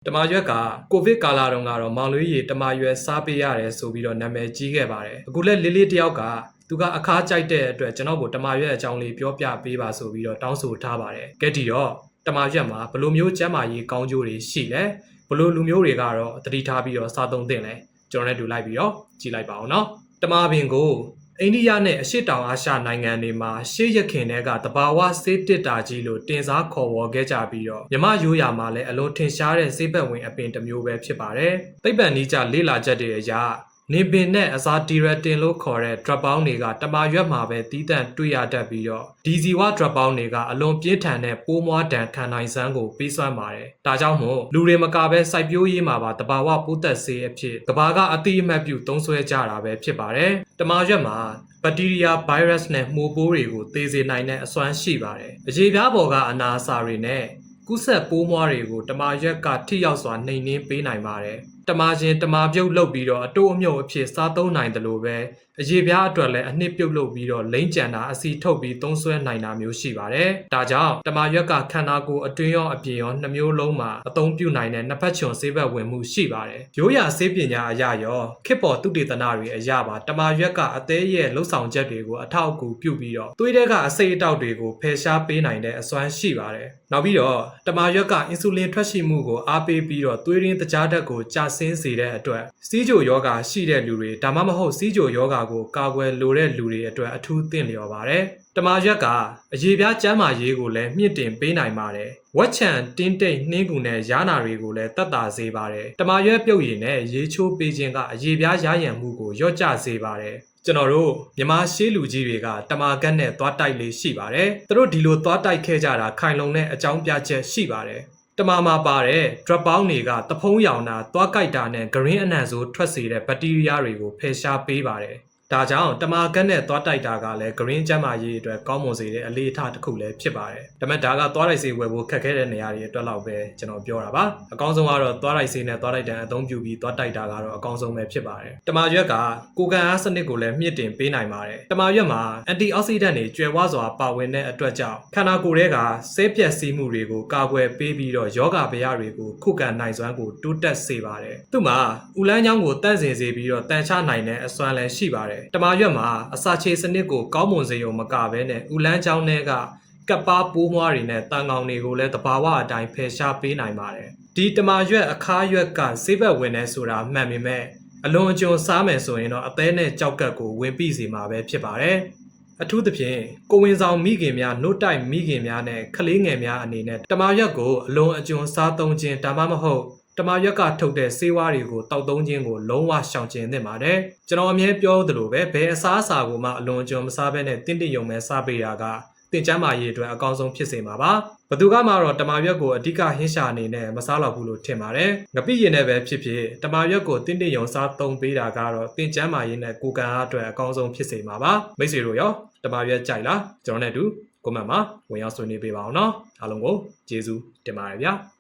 တမရွက်ကကိုဗစ်ကာလတုန်းကတော့မောင်လေးရေတမရွက်စားပေးရတယ်ဆိုပြီးတော့နာမည်ကြီးခဲ့ပါတယ်အခုလည်းလေးလေးတယောက်ကသူကအခါကြိုက်တဲ့အတွက်ကျွန်တော်ကိုတမရွက်အကြောင်းလေးပြောပြပေးပါဆိုပြီးတော့တောင်းဆိုထားပါတယ်ကဲဒီတော့တမရွက်မှာဘလို့မျိုးကျမ်းမာရေးကောင်းကျိုးတွေရှိလဲဘလို့လူမျိုးတွေကတော့သတိထားပြီးတော့စားသုံးသင့်လဲကျွန်တော်လည်းတူလိုက်ပြီးတော့ကြည့်လိုက်ပါအောင်နော်တမပင်ကိုအိန္ဒိယနဲ့အရှေ့တောင်အာရှနိုင်ငံတွေမှာရှေးရခင်တွေကတဘာဝဆေးတစ်တာကြီးလို့တင်စားခေါ်ဝေါ်ခဲ့ကြပြီးတော့မြမရိုးရာမှာလည်းအလွန်ထင်ရှားတဲ့ဆေးဘက်ဝင်အပင်တစ်မျိုးပဲဖြစ်ပါတယ်။သိပ္ပံနည်းကျလေ့လာချက်တွေအရနေပင်နဲ့အစာတီရတင်လို့ခေါ်တဲ့ drug ပေါင်းတွေကတမရွက်မှာပဲတီးတန့်တွေ့ရတတ်ပြီးတော့ဒီဇီဝ drug ပေါင်းတွေကအလွန်ပြင်းထန်တဲ့ပိုးမွားတံခံနိုင်စွမ်းကိုပေးစွမ်းပါတယ်။ဒါကြောင့်မို့လူတွေမကပဲစိုက်ပျိုးရေးမှာပါတဘာဝပိုးသက်ဆေးအဖြစ်ကဘာကအတိအမှတ်ပြုသုံးစွဲကြတာပဲဖြစ်ပါတယ်။တမရွက်မှာဘက်တီးရီးယားဗိုင်းရပ်စ်နဲ့မှိုပိုးတွေကိုသေစေနိုင်တဲ့အစွမ်းရှိပါတယ်။အခြေပြားပေါ်ကအနာအစာတွေနဲ့ကူးစက်ပိုးမွားတွေကိုတမရွက်ကထိရောက်စွာနှိမ်နင်းပေးနိုင်ပါတယ်။တမချင်းတမပြုတ်လုပ်ပြီးတော့အတိုးအမြုပ်အဖြစ်စားသုံးနိုင်တယ်လို့ပဲအခြေပြားအတွက်လည်းအနှစ်ပြုတ်လုပ်ပြီးတော့လိမ့်ကြံတာအစီထုတ်ပြီးသုံးစွဲနိုင်တာမျိုးရှိပါတယ်။ဒါကြောင့်တမရွက်ကခန္ဓာကိုယ်အတွင်းရောအပြင်ရောနှမျိုးလုံးမှာအသုံးပြုနိုင်တဲ့နှစ်ဖက်ချွန်ဆေးဘက်ဝင်မှုရှိပါတယ်။ရိုးရာဆေးပညာအရရောခေတ်ပေါ်သုတေသနတွေအရပါတမရွက်ကအသေးရဲ့လှုပ်ဆောင်ချက်တွေကိုအထောက်အကူပြုပြီးတော့သွေးထဲကအဆိပ်အတောက်တွေကိုဖယ်ရှားပေးနိုင်တဲ့အစွမ်းရှိပါတယ်။နောက်ပြီးတော့တမရွက်ကအင်ဆူလင်ထွက်ရှိမှုကိုအားပေးပြီးတော့သွေးရင်းတကြားဓာတ်ကိုကျဆင်းစေတဲ့အတွက်စီးချိုယောဂါရှိတဲ့လူတွေဒါမှမဟုတ်စီးချိုယောဂါကိုကာကွယ်လိုတဲ့လူတွေအတွက်အထူးသင့်လျော်ပါတယ်။တမရွက်ကအရေးပြားကျန်းမာရေးကိုလည်းမြင့်တင်ပေးနိုင်ပါတယ်။ဝက်ချံတင်းတိတ်နှင်းကူနဲ့ယားနာတွေကိုလည်းတက်တာစေပါတယ်။တမရွက်ပြုတ်ရည်နဲ့ရေချိုးပေးခြင်းကအရေးပြားရရန်မှုကိုလျော့ကျစေပါတယ်။ကျွန်တော်တို့မြန်မာရှေးလူကြီးတွေကတမကတ်နဲ့သွားတိုက်လေးရှိပါတယ်။သူတို့ဒီလိုသွားတိုက်ခဲ့ကြတာခိုင်လုံတဲ့အကြောင်းပြချက်ရှိပါတယ်။တမမှာပါတဲ့ drug ပေါင်းတွေကတဖုံးရောင်တာသွားကြိုက်တာနဲ့ green အနံ့ဆိုးထွက်စေတဲ့ဘက်တီးရီးယားတွေကိုဖယ်ရှားပေးပါတယ်။ဒါကြောင့်တမကတ်နဲ့သွားတိုက်တာကလည်း green ကျန်းမာရေးအတွက်ကောင်းမွန်စေတဲ့အလေးအထားတစ်ခုလည်းဖြစ်ပါတယ်။ဒါပေမဲ့ဒါကသွားတိုက်ဆေးဝယ်ဖို့ခက်ခဲတဲ့နေရာတွေအတွက်လောက်ပဲကျွန်တော်ပြောတာပါ။အကောင်းဆုံးကတော့သွားတိုက်ဆေးနဲ့သွားတိုက်တံအသုံးပြုပြီးသွားတိုက်တာကတော့အကောင်းဆုံးပဲဖြစ်ပါတယ်။တမရွက်ကကိုယ်ခံအားစနစ်ကိုလည်းမြင့်တင်ပေးနိုင်ပါတယ်။တမရွက်မှာ antioxidant တွေကျွယ်ဝစွာပါဝင်တဲ့အတွက်ကြောင့်ခန္ဓာကိုယ်ထဲကဆေးပြက်စီးမှုတွေကိုကာကွယ်ပေးပြီးတော့ယောဂဗျာတွေကိုခုခံနိုင်စွမ်းကိုတိုးတက်စေပါတယ်။သူ့မှာဥလန်းချောင်းကိုတန့်စင်စေပြီးတော့တန်ချနိုင်တဲ့အစွမ်းလည်းရှိပါတယ်။တမရွက်မှာအစာချေစနစ်ကိုကောင်းမွန်စေရုံမကဘဲနဲ့ဥလန်းချောင်းတွေကကပ်ပါပိုးမွားတွေနဲ့တန်ကောင်တွေကိုလည်းတဘာဝအတိုင်းဖယ်ရှားပေးနိုင်ပါတယ်။ဒီတမရွက်အခါရွက်ကဆေးဘက်ဝင်နေဆိုတာမှန်ပေမဲ့အလွန်အကျွံစားမယ်ဆိုရင်တော့အသေးနဲ့ကြောက်ကပ်ကိုဝင်ပြီးစီမှာပဲဖြစ်ပါတယ်။အထူးသဖြင့်ကိုဝင်ဆောင်မိခင်များနှုတ်တိုက်မိခင်များနဲ့ကလေးငယ်များအနေနဲ့တမရွက်ကိုအလွန်အကျွံစားသုံးခြင်းဒါမှမဟုတ်တမရွက်ကထုတ်တဲ့ဆေးဝါးတွေကိုတောက်သုံးခြင်းကိုလုံးဝရှောင်ကျဉ်သင့်ပါတယ်။ကျွန်တော်အမြဲပြောသလိုပဲဘယ်အစားအစာကိုမှအလွန်အကျွံမစားဘဲနဲ့တင့်တင့်ယုံမဲ့စားပေးတာကတင်ကျန်းမာရေးအတွက်အကောင်းဆုံးဖြစ်စေမှာပါ။ဘသူကမှတော့တမရွက်ကိုအဓိကဟင်းရှာအနေနဲ့မစားတော့ဘူးလို့ထင်ပါတယ်။ငပိရင်နဲ့ပဲဖြစ်ဖြစ်တမရွက်ကိုတင့်တင့်ယုံစားသုံးပေးတာကတော့တင်ကျန်းမာရေးနဲ့ကိုယ်ခံအားအတွက်အကောင်းဆုံးဖြစ်စေမှာပါ။မိတ်ဆွေတို့ရောတမရွက်ကြိုက်လားကျွန်တော်နဲ့အတူကွန်မန့်မှာဝင်ရောက်ဆွေးနွေးပေးပါအောင်နော်။အားလုံးကိုကျေးဇူးတင်ပါတယ်ဗျာ။